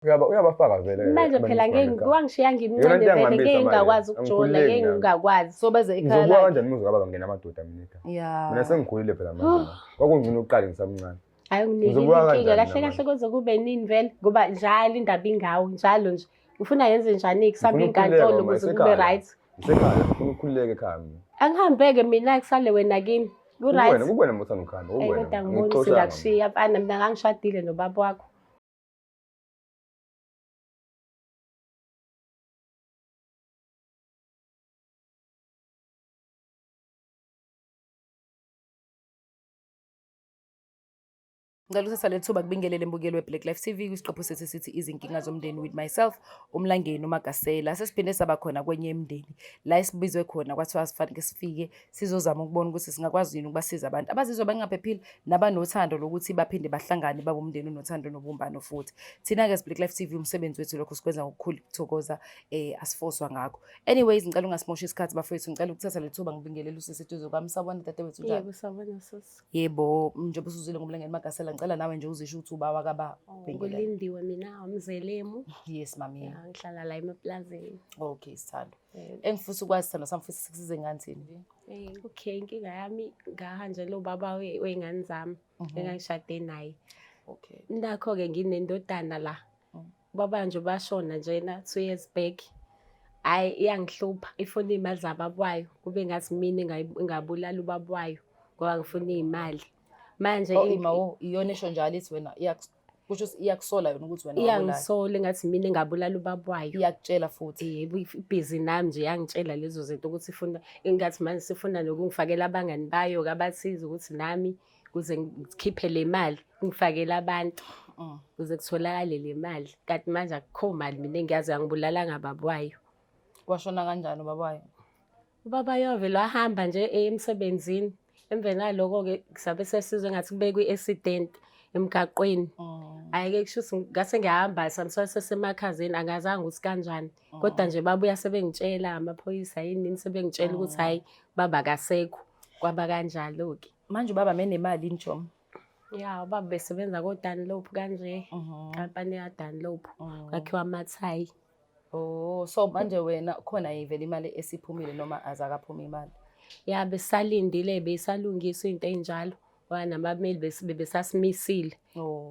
Uyabafaka vele. Manje phela wangishiya ngimncane vele ngeke ngakwazi ukujola, ngeke ngingakwazi. So bese ikhaya la. Kanjani umuzi kababa ngena amadoda mina. Mina sengikhulile phela manje. Kwakungcono uqale ngisamncane. Hayi unginikile inkinga kahle kahle kuze kube nini vele ngoba njalo indaba ingawo njalo nje. Ufuna yenze njani kusaba inkantolo ukuze kube right? Ngisekhaya ngifuna ukukhululeka ekhaya mina. Angihambeke mina kusale wena kini. Ku-right. Kuwena muthanda ukuhamba, kuwena. Kodwa ngibona singakushiya mfana mina ngangishadile nobaba wakho. Ngicela ukuthatha le thuba kubingelele mbukeli weBlack Life TV kwisiqephu sethu sithi izinkinga zomndeni with myself uMlangeni uMagasela. Sesiphinde saba khona kwenye imndeni la esibizwe khona kwathiwa sifanele sifike sizozama ukubona ukuthi singakwazi yini ukubasiza abantu abazizwa bangaphephile nabanothando lokuthi baphinde bahlangane babe umndeni unothando nobumbano futhi. Thina-ke as Black Life TV umsebenzi wethu lokho sikwenza ngokukhulu ukuthokoza asifoswa ngakho. Anyways ngicela ungasimosha isikhathi bafethu, ngicela ukuthatha le thuba ngibingelele usisiduze kwami. Sawubona dadewethu njani? Yebo sawubona sisi. Yebo njengoba usuzile ngoMlangeni Magasela ngicela nawe nje uzisho ukuthi uba wakaba Kulindiwe mina umzelemu. Yes mami. Ya ngihlala la emaplazini. Okay sithando. Engifisa ukwazi sithando sami futhi sikusize ngathini? Okay inkinga yami ngahanjela ubaba weingane zami engangishade naye. Okay. Nakho ke nginendodana la. Baba nje bashona njena 2 years back. Hayi iyangihlupha ifuna imali zababwayo kube ngathi mina ingabulala ubabwayo ngoba ngifuna imali. Manje iyona esho njalo ithi wena kusho iyakusola yona ukuthi wena iyangisola ngathi mina engabulala ubabwayo. Iyakutshela futhi yebo ibhizi nami nje yangitshela lezo zinto ukuthi ifuna ingathi manje sifuna nokungifakela abangani bayo kabathize ukuthi nami kuze ngikhiphe le mali ngifakela abantu kuze kutholakale le mali kanti manje akukho mali mina engiyazi angibulala ngababwayo. Kwashona kanjani ubabayo? Ubabayo vele wahamba nje emsebenzini. Emveni naloko ke kusabe sesizwe ngathi kubekwe i-accident emgaqweni. Ayike kusho ngase ngihamba samswa sesemakhazeni angazange ukuthi kanjani. Kodwa nje babuya sebengitshela amaphoyisa yini sebengitshela ukuthi hayi baba kasekho kwaba kanjalo ke. Manje ubaba menemali injomo. Ya ubaba besebenza koDunlop kanje. Company yaDunlop kwakhiwa amathayi. Oh so manje wena khona ivela imali esiphumile noma azakaphuma imali? Ya besalindile besalungisa into enjalo wanamameli besasimisile.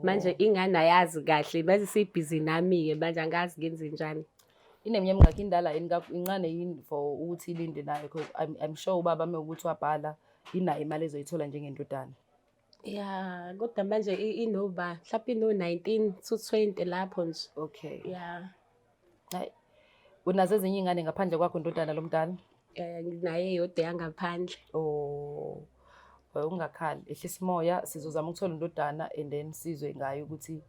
Manje ingane ayazi kahle manje sibhizi nami ke manje angazi ngenze njani. Ineminyaka mingaki indala incane yini for ukuthi ilinde nayo because I'm sure ubaba mewukuthi wabhala inayo imali ezoyithola njengendodana. Ya kodwa manje inoba mhlawumbe ino 19 to 20 lapho nje. Okay. Ya. Hayi unazo ezinye ingane ngaphandle kwakho ndodana lomntana? Naye yodwa yangaphandle. Oh. Ungakhali ehlisa imoya sizozama ukuthola indodana and then sizwe ngayo ukuthi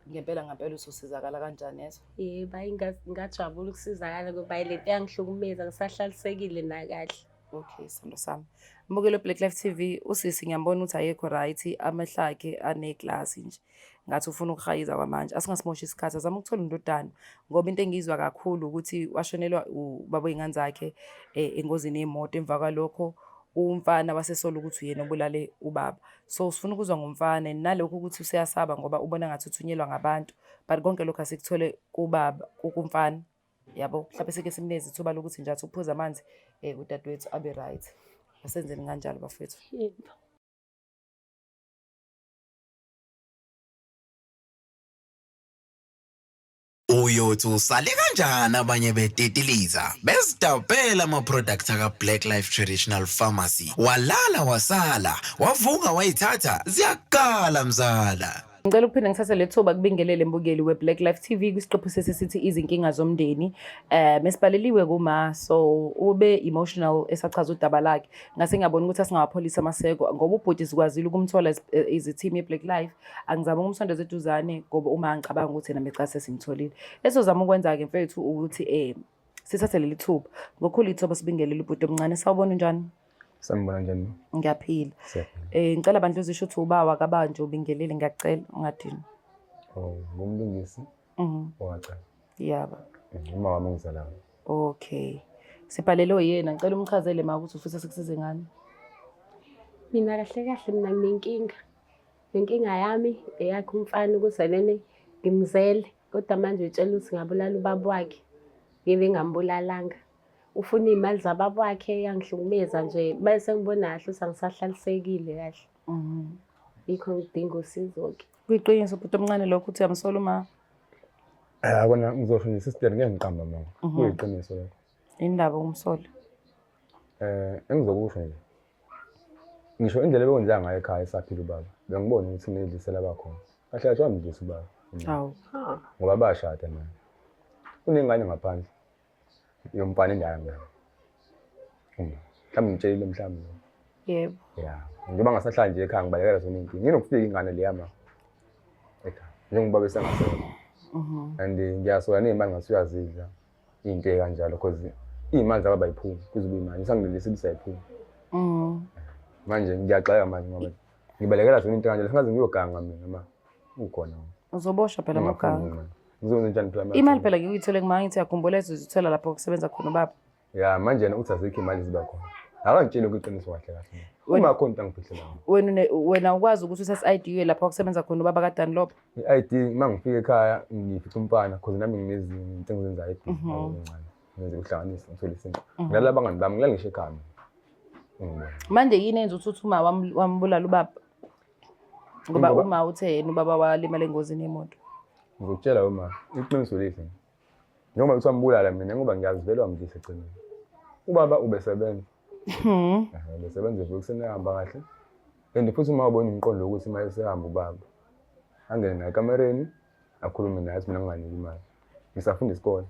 ngempela usosizakala kanjani yeso? Yebo ngajabula ukusizakala ngoba lento yangihlukumeza ngisahlalisekile na kahle. Okay sando sami. Mbukelo Black Life TV usisi ngiyambona ukuthi ayekho right amehla akhe aneglass nje. Ngathi ufuna ukuhayiza kwamanje asingasimoshi isikhathi azama ukuthola indodana ngoba into engizwa kakhulu ukuthi washonelwa ubaba ingane zakhe engozini yemoto emva kwalokho umfana wasesolo ukuthi uyena obulale ubaba. So sifuna ukuzwa ngomfana nalokho ukuthi useyasaba ngoba ubona ngathi uthunyelwa ngabantu but konke lokho asikuthola kubaba kumfana. Yabo mhlawumbe sike simnezi ithuba lokuthi nje athi uphuza amanzi udadewethu abe right. Asenzeni kanjalo bafethu. Yebo. Uyothi usale kanjani abanye betetiliza besidabela ama-products aka-Black Life Traditional Pharmacy walala wasala wavuka wayithatha ziyakala mzala. Ngicela ukuphinde ngithathe le thuba kubingelele mbukeli weBlack Life TV kwisiqephu sesithi izinkinga zomndeni. Mesibhaleliwe kuma so ube emotional esachaza udaba lakhe. Ngase ngiyabona ukuthi asingawapholisa amaseko ngoba ubhuti sikwazile ukumthola iziteam yeBlack Life. Angizama ukumsondeza eduzane ngoba uma ngicabanga ukuthi yena becase sesingitholile. Esozama ukwenza ke mfethu ukuthi sithathe leli thuba. Ngokukhulu ithuba sibingelele ubhuti omncane. Sawubona njani? Sanibona njani? Ngiyaphila. Ngicela bandla uzisho ukuthi ubawa kabanje ubingelele ngiyacela ungadini. Ngumlungisi. Owacela. Yaba. Uma wami ngizalayo. Okay. Sibhalelwe yena ngicela umchazele ma ukuthi ufisa sikusize ngani. Mina kahle kahle mina nginenkinga inkinga yami eyakhe umfana ukuze nene ngimzele. Kodwa manje utshela ukuthi ngabulala ubaba wakhe. Ngibe ngambulalanga. Ufuna iy'mali zababa wakhe yangihlukumeza nje. Bese ngibona kahle ukuthi angisahlalisekile kahle. Yikho ngidinga usizo-ke. Kuyiqiniso bhuti omncane lokho uthi uyamsola uma? Kona ngizosho nje sister ngeke ngiqamba mama. Kuyiqiniso lokho. Indaba umsola. Engizokusho nje. Ngisho indlela ebekwenza ngayo ekhaya esaphila ubaba. Bengibona ukuthi nedlisela bakhona. Kahle kahle wamdlisa ubaba. Hawu. Ngoba bashada manje. Unengane ngaphandle. Yomfana endala mina. Mhlawumbe ngitshelile mhlawumbe. Yebo. Ya. Njengoba ngasahlala nje ekhaya ngibalekela zona inkinga. Nginokufika ingane leya mama. Ekhaya. Njengoba besengasebenza. And ngiyasola nezimali ngasuyazidla. Into kanjalo because iy'mali zaba bayiphuma kuzoba imali sangilelisa ibisayiphuma. Manje ngiyaxaka manje ngoba ngibalekela zona into kanjalo singaze ngiyoganga mina ma ukhona. Uzoboshwa phela amaganga. Ngizokwenza njani phela manje? Imali phela ngiyithole ngima ngithi yakhumbula uzithola lapho kusebenza khona ubaba. Ya manje yena uthi azikho imali ziba khona. Akangitsheli ukuqiniso kahle kahle. Uma khona into angifihlela. Wena ukwazi ukuthi uthathe i-ID lapho kusebenza khona ubaba kaDanlop? I-ID mangifika ekhaya ngifica umfana because nami nginezinto engizenzayo encane. Ngenze uhlanganisa ngithole isinto. Ngilala abangani bami ngilala ngisho ekhaya. Manje yini enza ukuthi uma wambulala ubaba? Ngoba uma uthe yena ubaba walimala engozini yemoto. Ngikutshela uma iqiniso lihle. Noma uthi wambulala mina ngoba ngiyazivela wamdlisa eceleni. Ubaba ubesebenza. Ubesebenza ekuseni ehamba kahle. And futhi uma ubona umqondo ukuthi imali sehamba ubaba. Angene naye kamereni akhulume naye mina nginganiki imali. Ngisafunda isikole.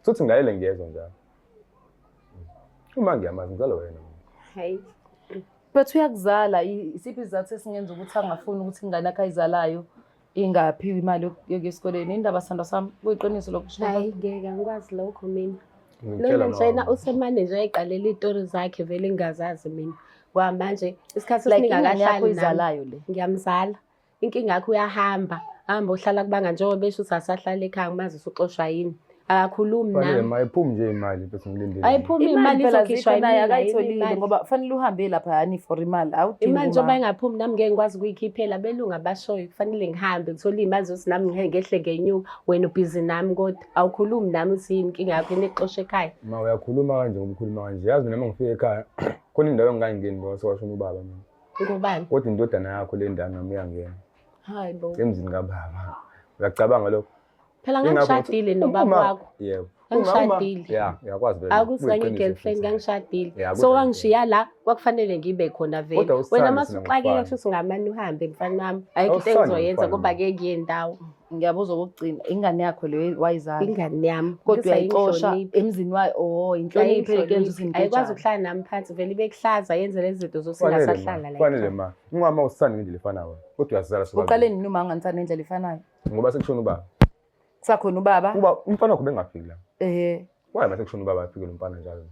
Futhi ngayele ngiyezwa njalo. Uma ngiyamazi ngizalo wena. Hayi. But uyakuzala isiphi isizathu esingenza ukuthi angafuni ukuthi ingane yakhe ayizalayo ingaphiwe imali yokuya esikoleni? Indaba sandwa sami kuyiqiniso lokho. Hayi ngeke ngikwazi lokho mina. Noma njena usemane nje eqalela izitori zakhe vele ngingazazi mina. Kwamanje isikhathi esiningi akahlali izalayo le. Ngiyamzala. Inkinga yakhe uyahamba. Hamba uhlala kubanga njengoba besho usasahlala ekhaya maze usuxoshwa yini. Akakhulumi nami. Fanele mayiphumi nje imali bese ngilindele. Ayiphumi imali izokhishwa naye akayitholile ngoba fanele uhambe lapha yani for imali. Awudingi imali njengoba engaphumi nami ngeke ngikwazi ukuyikhiphela belunga bashoyo kufanele ngihambe ngithole imali zokuthi nami ngehle ngenyuka wena ubhizi nami kodwa awukhulumi nami uthi yini inkinga yakho inexosha ekhaya. Ma uyakhuluma kanje ngoba ukhuluma kanje yazi mina mangifika ekhaya khona indawo engangeni ngoba sewashona ubaba mina. Ngubani? Kodwa indodana yakho le ndawo nami iyangena. Hayibo. Emzini kababa. Uyacabanga lokho? Phela ngangishadile nobaba wakho. Yebo. Ngangishadile. Ya, uyakwazi vele. Akusanye girlfriend ngangishadile. So wangishiya la kwakufanele ngibe khona vele. Wena masuxakeka futhi ngamani uhambe mfana wami. Ayikho into engizoyenza ngoba ke kuyendawo. Ngiyabuza ukugcina ingane yakho le wayizala. Ingane yami. Kodwa uyayixosha emzini wayo inhlonipho ikenza izinto. Ayikwazi ukuhlala nami phansi vele ibekuhlaza yenze lezi zinto zosingasahlala la. Kufanele ma. Ungama usithanda ngendlela efanayo. Kodwa uyasizala soba. Uqale nini uma unganithanda ngendlela efanayo? Ngoba sekushona ubaba. Sakhona ubaba? Uba umfana wakho bengafiki la. Why mase kushona ubaba afike lo mfana njalo?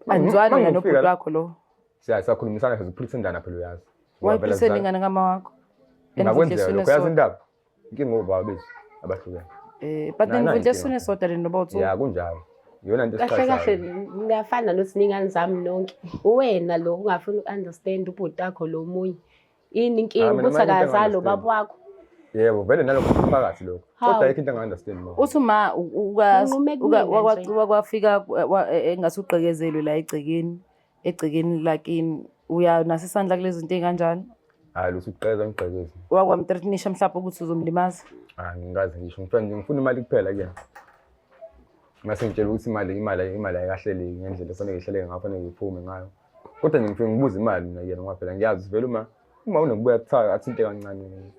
Anzwana na nobhuti wakho lo. Siyakhulumisana sizophulithendana phela uyazi. Wayiphisela ingane ngama wakho. Ngakwenza lokho yazi indaba. Inkinga ngobaba bethu abahlukene. But ngimfundle sune soda le nobotho. Ya kunjalo. Iyona into kahle kahle ngiyafana nosiningane zami nonke. Uwena lo ungafuni ukunderstand ubhuti wakho lo munye. Ini inkinga ukuthi akazali ubaba wakho. Yebo vele nalokho phakathi lokho. Kodwa ayikho into enga-understand mama. Uthi ma wakwafika engasuqekezelwe la egcekeni lakini uya nasisandla kulezi zinto ezikanjani? Hayi lusuqeza ngigqekezi. Wakwamthreatenisha mhlawumbe ukuthi uzomlimaza? Ngingazi ngisho ngifuna imali kuphela ke. Mase ngitshela ukuthi imali ayikahleleki ngendlela efanele ihleleke ngayo fanele ngiphume ngayo. Kodwa ngifike ngibuza imali mina yena ngoba phela ngiyazi vele uma unokubuya kuthiwa athinte kancane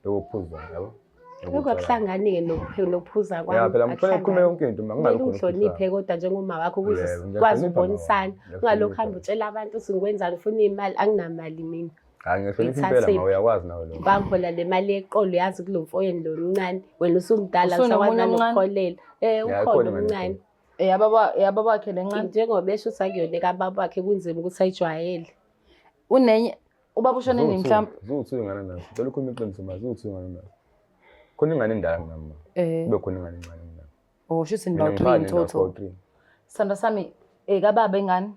lokuphuza yabo. Ukuhlangane nokuphuza kwami. Ya phela mfana ukukhuluma yonke into mangabe uhloniphe kodwa njengoma wakho ukuthi kwazi ukubonisana. Ungalokho hamba utshela abantu ukuthi ngikwenzani ufuna imali anginamali mina. Ngiyahlonipha impela ma uyakwazi nawe lo. Bangihola le mali eqolo yazi kulo mfoyeni lo mncane wena usumdala usakwazi ukukholela. Ukhona omncane. Yababa wakhe lencane njengoba besho sakuyoneka baba wakhe kunzima ukuthi ayijwayele. Unenye ubaba ushone nini mhlawumbe? Uzuthu ingane naso. Ngicela ukhuluma iqiniso ma uzuthu ingane naso. Khona ingane endala ngami. Kube khona ingane encane mina. Oh shuthi ni about 3 in total. Sandra sami kababa ingane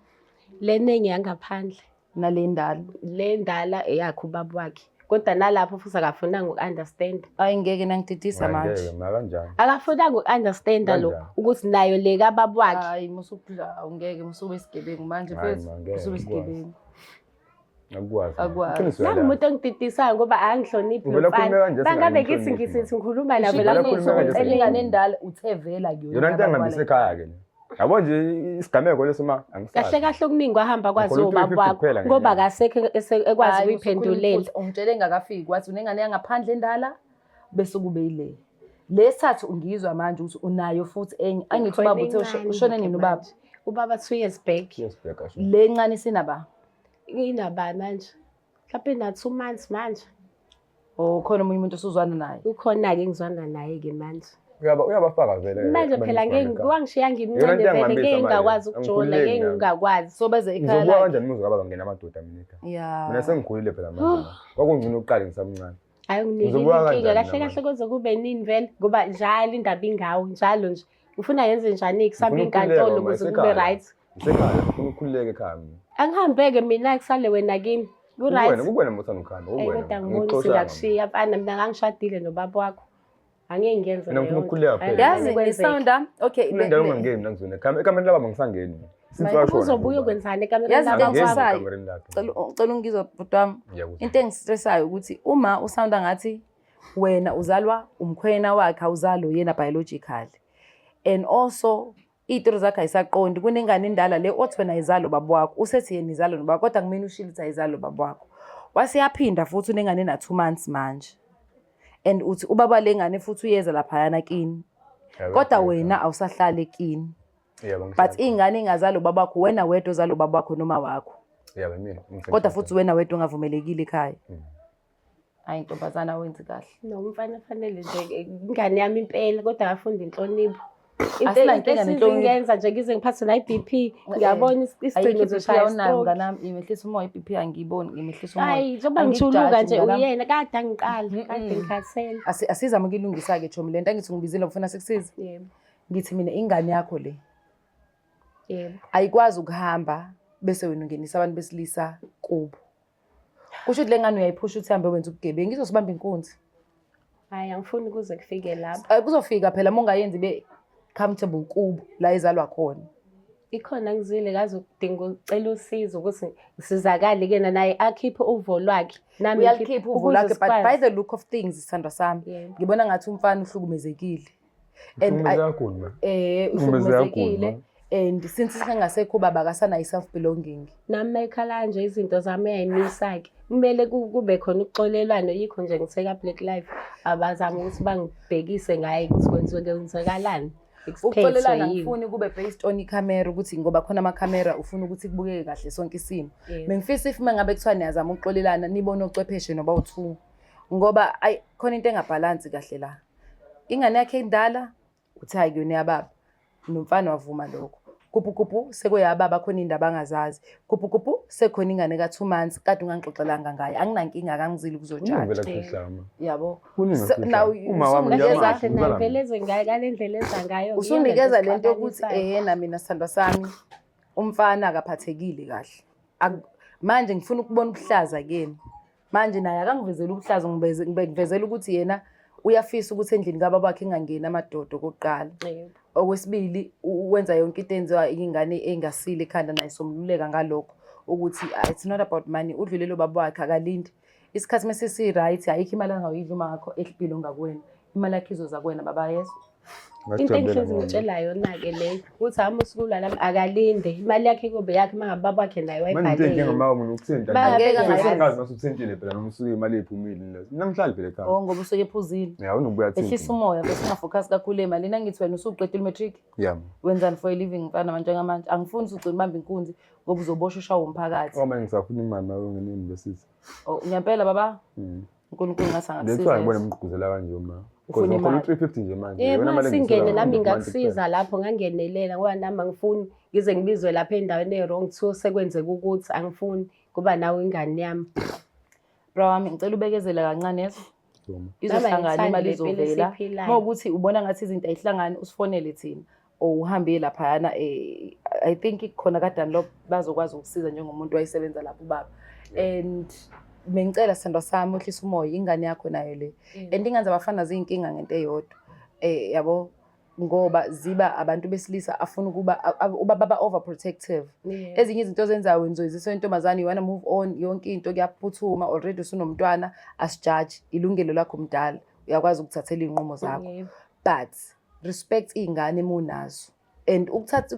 lenengi yangaphandle nale ndala. Le ndala eyakho ubaba wakhe. kodwa nalapho futhi akafunanga uku-understand. Hayi ngeke nangididisa manje. Ngeke makanjani. Akafunanga uku-understand lo ukuthi nayo le kababa wakhe. Hayi musuphila awungeke musube isigebengu manje Hayi, mfethu. ma, ngeke, Usube ngikwazi. isigebengu. Akukwazi. Akwazi. Iqiniso Nangu yalapho. umuntu engididisayo ngoba angihloniphi Uvela ukhulume nomfana. kanje Bangabe singayihloniphi ngithi manje. ngikhuluma nabo Uvela lapho ukhulume kanje Ucela singayihloniphi. ingane endala uthevela kuyona. Yona into engihambisa ekhaya ke. Yabo nje isigameko leso ma angisazi. kahle kahle okuningi wahamba kwazi Ngikholwa ubaba 350 wakho kuphela ngoba ngenyanga. akasekho ekwazi ukuyiphendulela. Ungitshele engakafiki wathi unengane yangaphandle endala bese kube yile. Lesithathu ungizwa manje ukuthi unayo futhi enye. Angithi ubaba uthe ushone nini ubaba? Ubaba 2 years back. Yes, bheka sho. Le ncane sinaba. Inaba manje. Mhlawumbe na 2 months manje. Oh khona omunye umuntu osuzwana naye. Ukhona-ke engizwana naye-ke manje. Uyabafaka vele. Manje phela wangishiya ngimncane vele ngeke ngingakwazi ukujula ngeke ngingakwazi. So beze ekhaya Ngizobuka lakhe. kanjani umuzi kababa ngena amadoda mina ekhaya. Yeah. Mina sengikhulile phela manje. Kwakungcono ukuqala ngisamncane. Hayi Ngizobuka unginikile kanjani kahle namanje? kahle kuze kube nini vele ngoba njalo indaba ingawo njalo nje. Ufuna yenze njani kusamba inkantolo ukuze kube right. Isekhaya ufuna ukukhululeka ekhaya mina. Angihambeke mina kusale wena kimi. Ku right. Kuwena muthanda ukhanda, Kodwa kuwena. ngibona singakushiya mfana mina ngangishadile nobaba wakho. Angeke ngiyenze Mina ngifuna ukukhululeka phela. Yazi ngisounda okay Kulendawo ungangeni mina ngizona. Ekameni laba ngisangeni. Uzobuya ukwenzani ekamereni Yazi into lakho? engisayo. Ekamereni lakhe. Cela ungizwe bhuti wami. Ngiyakuzwa. Into engistressayo ukuthi uma usounda ngathi wena uzalwa umkhwena wakhe awuzalo yena biological. And also iy'toro zakhe ayisaqondi kunengane endala le othi wena izalo baba wakho usethi yena izalo nobaba kodwa kumina ushilo ukuthi ayizalo baba wakho. Wasiyaphinda futhi unengane na 2 months manje. And uthi ubaba lengane futhi uyeza laphayana kini. Kodwa wena awusahlali kini. But ingane ingazalo babakho wena wedwa ozalo babakho noma wakho. Yebo mina. Kodwa futhi wena wedwa ungavumelekile ekhaya. Hayi ntombazana wenzi kahle. No umfana fanele nje ingane yami impela kodwa akafunda inhlonipho. Asinankinga nenhlonipho. Ngenza nje ngize ngiphathe na iBP ngiyabona isigcino zoshaya unayo mnganami imehlisa umoya iBP angiyiboni ngimehlisa umoya. Hayi njengoba ngijuluka nje uyena kade angiqala kade ngikhathele. Asizama ukilungisa ke Chomi lento angithi ngibizile ufuna sikusize. Yebo. Ngithi mina ingane yakho le Yebo. ayikwazi ukuhamba bese wena ungenisa abantu besilisa kubo. Kusho ukuthi lengane uyayiphusha uthi hambe wenza ubugebengu ngizosibamba inkunzi. Hayi angifuni kuze kufike lapha. Kuzofika phela mongayenzi be comfortable kubo la ezalwa khona. Ikhona ngizile kaze udinga ucela usizo ukuthi ngisizakale kena naye akhiphe uvo lwakhe nami Uyakhipha uvo lakhe but by by the look of things isithandwa sami Yebo. ngibona ngathi umfana uhlukumezekile. Uhlukumezekile and since singasekho baba akasana self belonging. nami ekhala nje izinto zami uyayimisa-ke kumele kube khona ukuxolelwano yikho nje ngitheka Black Life abazama ukuthi bangibhekise ngaye ukuthi kwenzekalani. Ukuxolelana ngifuni kube based on ikhamera ukuthi ngoba khona amakhamera ufuna ukuthi kubukeke kahle sonke isimo. Bengifisa if mangabe kuthiwa niyazama ukuxolelana nibone ocwepheshe noba u2 ngoba khona into engabhalansi kahle la. Ingane yakhe endala uthi hayi kuyona yababa nomfana wavuma lokho. Kuphu sekuyababa khona indaba angazazi. Kuphu sekhona ingane ka 2 months kade ungangixoxelanga ngaye. Anginankinga akangizili kuzojaja. Yabo. Uma wami veleze ngale ndlela eza ngayo. Usunikeza lento ukuthi na mina sithandwa sami umfana akaphathekile kahle. Manje ngifuna ukubona ubuhlaza kini. Manje naye akangivezela ubuhlaza ngivezela ukuthi yena uyafisa ukuthi endlini kababa wakhe ingangena amadodo kokuqala. Okwesibili wenza yonke into enziwa ingane engasile ekhanda naye somluleka ngalokho ukuthi it's not about money udlulelo baba wakhe akalindi isikhathi mesisi right ayikho imali angawidla uma ngakho ehlipilo ngakuwena imali yakhe izoza kuwena baba yeso. Into engihlezi ngitshela yona-ke leyo ukuthi hama usukulwa lami akalinde imali yakhe kube yakhe uma baba wakhe naye wayibhalile Ngeke uthintile phela noma usuke imali ephumile mina ngihlali phela ekhaya. Ngoba usuke ephuzile. Ya unobuya thinta. Ehlisa umoya bese ungafocus kakhulu emalini angithi wena usuqedile imatric. Yeah. Wenzani for a living mfana manje ngamanje angifuni ugcina ubamba inkunzi ngoba uzoboshwa ushawa umphakathi. Ngoba ngisafuna imali mayo ngene university. Ngempela baba? uNkulunkulu ngasangasiza. Lethwa ngibona umgqugquzela kanje uma. Ufuna Kodwa imali. 350 nje manje. Yebo masingene nami ngakusiza lapho ngangenelela ngoba nami angifuni ngize ngibizwe lapha endaweni e-wrong kuthiwa sekwenzeka ukuthi angifuni kuba nawe ingane yami. Bro wami ngicela ubekezele kancane yeso. Izohlangana imali izovela. Mawukuthi ubona ngathi izinto ayihlangani usifonele thina. Uhambe laphayana I think khona kadani lo bazokwazi ukusiza njengomuntu wayisebenza lapho baba. And Bengicela sithandwa sami uhlisa umoya ingane yakho nayo le. And ingenza abafana ziyinkinga ngento eyodwa. Yabo ngoba ziba abantu besilisa afuna ukuba baba overprotective. Ezinye izinto ozenzayo wenzoyizisa intombazane you wanna move on yonke into kuyaphuthuma already usunomntwana asijudge ilungelo lakho mdala uyakwazi ukuthathela inqumo zakho. But respect ingane emunazo. And ukuthatha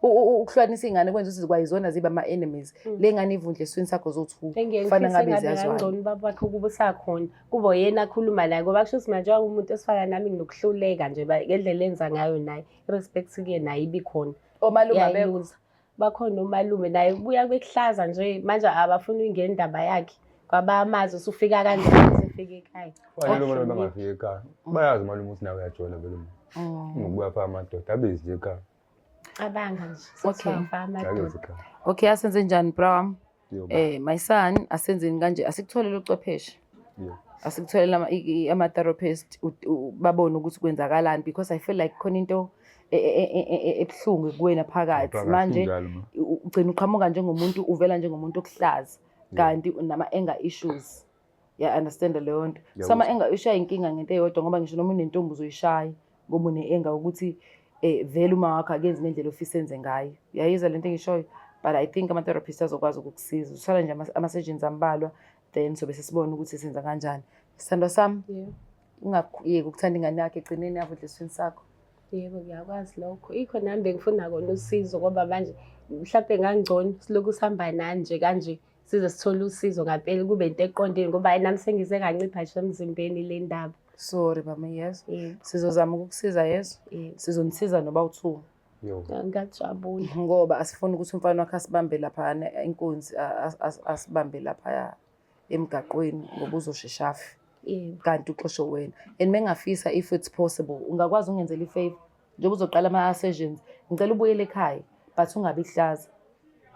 ukuhlukanisa ingane kwenza ukuthi kwayizona ziba ama enemies. Le ngane ivundle eswini sakho zothi ufana ngabe ziyazwana. Baba wakho ukuba usakhona kuba yena akhuluma naye ngoba kusho ukuthi manje umuntu esifana nami nginokuhluleka nje ngendlela enza ngayo naye respect kuye naye ibikhona. Omalume abekho bakhona omalume naye ubuya bekuhlaza nje manje abafuna ingene indaba yakhe kwabamazi usufika kanjani sefika ekhaya. Fanele umalume bangafika ekhaya. Bayazi umalume ukuthi nawe uyajola vele uma. Ngokubuya pha amadoda abezi nje ekhaya. Abanga nje. Okay. Akezi ekhaya. Okay, asenze njani bro? Yoba. My son asenzeni kanje asikutholele ucwepheshe. Asikutholela ama-therapist babone ukuthi kwenzakalani because I feel like khona into ebuhlungu kuwena phakathi manje ugcina uqhamuka njengomuntu uvela njengomuntu okuhlaza kanti nama-anger issues. Understand leyo nto. So ama-anger ishaya inkinga ngento eyodwa ngoba ngisho noma unentombi uzoyishaya ngoba une-anger ukuthi vele uma wakho akenzi ngendlela ofisa enze ngayo. Uyayizwa lento engishoyo? But I think ama-therapist azokwazi ukukusiza. Usala nje ama-sessions ambalwa then sobe sesibona ukuthi senza kanjani. Sithandwa sami? Ungakuyeki ukuthanda ingane yakhe egcineni yavudla eswini sakho. Yebo ngiyakwazi lokho. Ikho nami bengifuna kona usizo ngoba manje mhlawumbe ngangcono silokhu sihamba nani nje kanje size sithole usizo ngempela kube into eqondile ngoba nami sengize kancipha nje emzimbeni le ndaba. Sorry mama, yes. Sizozama ukukusiza yes. Sizonisiza noba u2. Ngiyajabula ngoba asifuni ukuthi umfana wakhe asibambe lapha inkunzi asibambe lapha emgaqweni ngoba uzosheshafi. Kanti uxosho wena. And mengafisa if it's possible ungakwazi ungenzela ifavor njengoba uzoqala ama-sessions ngicela ubuyele ekhaya but ungabi hlaza.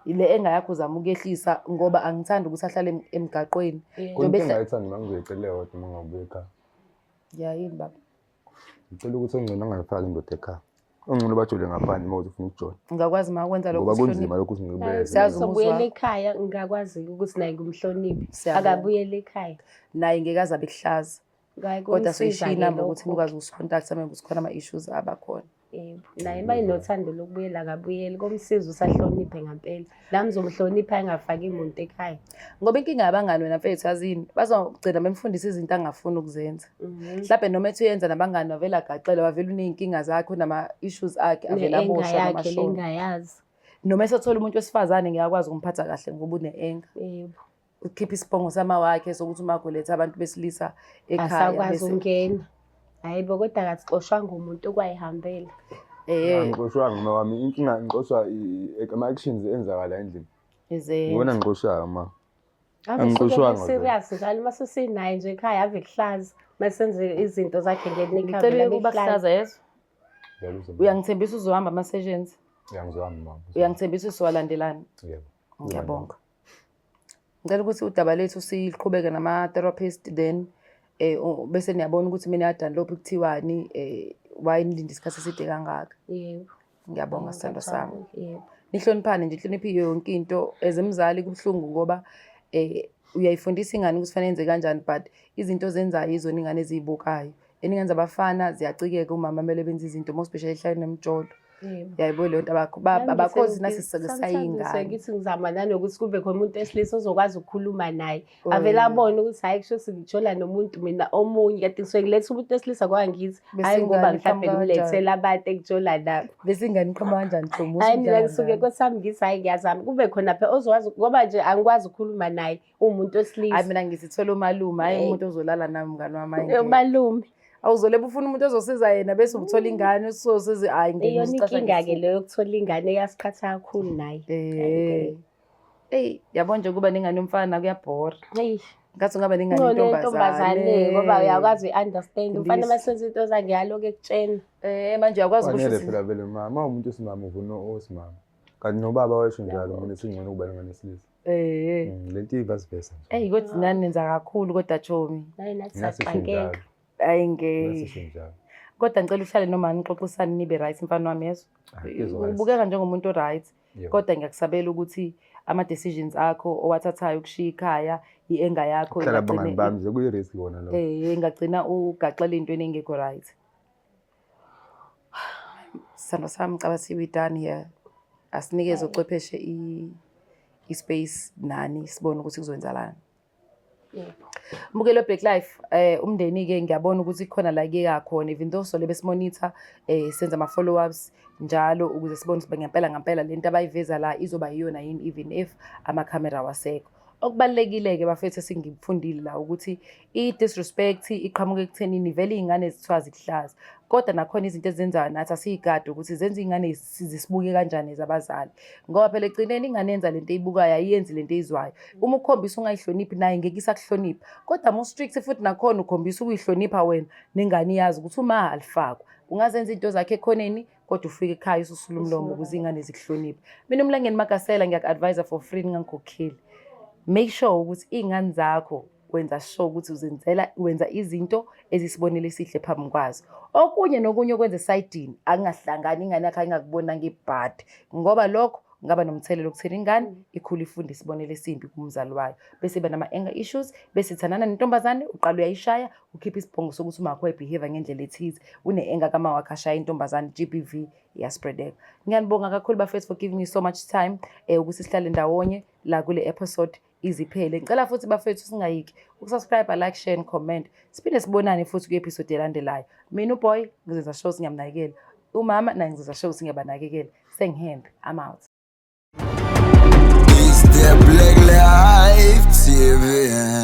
Ile enga yakho uzama ukuyehlisa ngoba angithandi ukuthi ahlale emgaqweni. Njengoba engayithandi mangizoyicela yodwa mangabuya ekhaya. Yini baba? Ngicela ukuthi ongcono angafaki indoda ekhaya. Ongcono bajole ngaphandle uma ufuna ukujola. Ngakwazi makwenza lokho ngoba kunzima lokho singibeke. Siyazi ukubuyela ekhaya ngakwazi ukuthi naye ngumhloniphi. Akabuyele ekhaya. Naye ngeke aze abe kuhlaza. Kodwa siyishiya inamba ukuthi nikwazi ukusicontact uma kukhona ama-issues abakhona. Naye bayinothando lokubuyela akabuyeli komsiza usahloniphe ngempela. Nami ngizomhlonipha engafaki imuntu ekhaya. Ngoba inkinga yabangani wena mfethu yazini bazogcina bemfundisa izinto angafuni ukuzenza. Mhlawumbe noma ethi uyenza nabangani bavela agacela bavela uneyinkinga zakhe nama-issues akhe avela aboshwa namashona. Engayazi. Noma esothola umuntu wesifazane ngiyakwazi ukumphatha kahle ngoba une-anger. Yebo. Ukhipha isibongo sama wakhe sokuthi uma kuletha abantu besilisa ekhaya asakwazi ukungena. Hayibo kodwa akaxoshwanga umuntu okwayihambela. Ngixoshwanga noma wami inkinga ngixoshwa ama-actions enzakala endlini. Ngibona ngixoshwayo ma. Angixoshwanga. Serious njalo mase sinaye nje ekhaya ave kuhlaza masenze izinto zakhe ngenikha. Ngicela ukuba kuhlaza yeso. Uyangithembisa uzohamba ama-sessions? Ngizohamba mama. Uyangithembisa usiwalandelana? Yebo. Ngiyabonga. Ngicela ukuthi udaba lethu siqhubeke nama-therapist then bese niyabona ukuthi mina yadownload kuthiwani why nilinde isikhathi eside kangaka. Yebo. Ngiyabonga sithandwa sami. Yebo. Nihloniphane nje inhloniphi yonke into ezemzali kubhlungu ngoba uyayifundisa ingane ukuthi fanele yenze kanjani but izinto zenzayo izona ingane eziyibukayo. Eningenza abafana ziyacikeka umama mele benze izinto most especially ehlala nemjolo. Yayibona le nto abakhozi nasi sayingane. Ngithi ngizama nanokuthi kube khona umuntu esilisa ozokwazi ukukhuluma naye. Avela abone ukuthi hayi kusho singijola nomuntu mina omunye kanti ngisuke ngilethe umuntu esilisa kwangithi hayi ngoba mhlawumbe ngilethela abantu ekujola nabo. Bese ingane iqhama kanjani Thomo? Hayi mina ngisuke kwesami ngithi hayi ngiyazama kube khona phela ozokwazi ngoba nje angikwazi ukukhuluma naye umuntu esilisa. Hayi mina ngisithola umalume hayi umuntu ozolala nami mngani wami. Umalume. Awuzoleba ufuna umuntu ozosiza yena bese uthola ingane usosize hayi ngeke inkinga ke leyo ukuthola ingane yasikhatha kakhulu naye. Yabona nje kuba nengane yomfana kuyabhora. Ngathi ungaba nengane intombazane ngoba uyakwazi uunderstand umfana masenze into zangiyaloku ekutshena. Manje uyakwazi ukuthi phela vele mama umuntu osimama uvuna osimama. Kanti nobaba wesho njalo mina singcono ukuba nengane yesilisa. Lento vice versa. Kodwa nani nenza kakhulu kodwa Chomi. Hayi nathi saqhakeka. Kodwa ngicela uhlale noma nixoxisane nibe right mfana wami yeso. Ubukeka njengomuntu o right. Kodwa ngiyakusabela ukuthi ama decisions akho owathathayo ukushiya ikhaya i-anger yakho Hlala abangani bami nje kuyi-risk kona lokho. ingagcina ugaxela ey'ntweni ey'ngekho right. Sithando sami cabasi we done here. Asinikeze ucwepheshe i-space nani sibone ukuthi kuzowenzakalani. Mbukelo Black Life umndeni-ke ngiyabona ukuthi khona la kuyeka khona even though so besimonitor senza ama-follow-ups njalo ukuze sibone ukuthi ngempela lento abayiveza la izoba yiyona yini even if amakhamera wasekho. Okubalulekile-ke bafethu esingifundile la ukuthi i-disrespect iqhamuka ekuthenini vele iy'ngane zithiwa zikuhlaza kodwa nakhona izinto ezenzayo nathi asiyigadi ukuthi zenza iy'ngane zisibuke kanjani zabazali ngoba phela ekugcineni ingane yenza lento eyibukayo ayiyenzi lento eyizwayo. Uma ukhombisa ungayihloniphi naye ngeke isakuhlonipha kodwa mu-strict futhi nakhona ukhombisa ukuyihlonipha wena nengane iyazi ukuthi uma alifakwa ungazenza into zakhe ekhoneni kodwa ufike ekhaya ususula umlomo ukuze iy'ngane zikuhloniphe. Mina uMlangeni Makasela ngiyaku-advise for free ngangikhokheli. Make sure ukuthi iy'ngane zakho wenza sure ukuthi wenza izinto ezisibonele esihle phambi kwazo. Okunye nokunye okwenza esayidini akungahlangani ingane yakho ayingakubonanga ibhadi ngoba lokho ngaba nomthelelo okutheni ingane ikhula ifunda isibonele esimbi kumzali wayo bese iba nama-anger issues bese ithandana nentombazane uqala uyayishaya ukhipha isiphongo sokuthi uma wakho behave ngendlela ethize une-anger kama wakho ashaya intombazane GBV iyaspreadeka. Ngiyanibonga kakhulu bafethu for giving me so much time ukuthi sihlale ndawonye la kule episode iziphele. Ngicela futhi bafethu singayiki ukusubscribe, like, share and comment. Siphinde sibonane futhi ku-episode elandelayo. Mina uBoy ngizenza sure ngiyamnakekela. Umama naye ngizenza sure singabanakekela. Sengihembe, I'm out. It's the Black Life TV.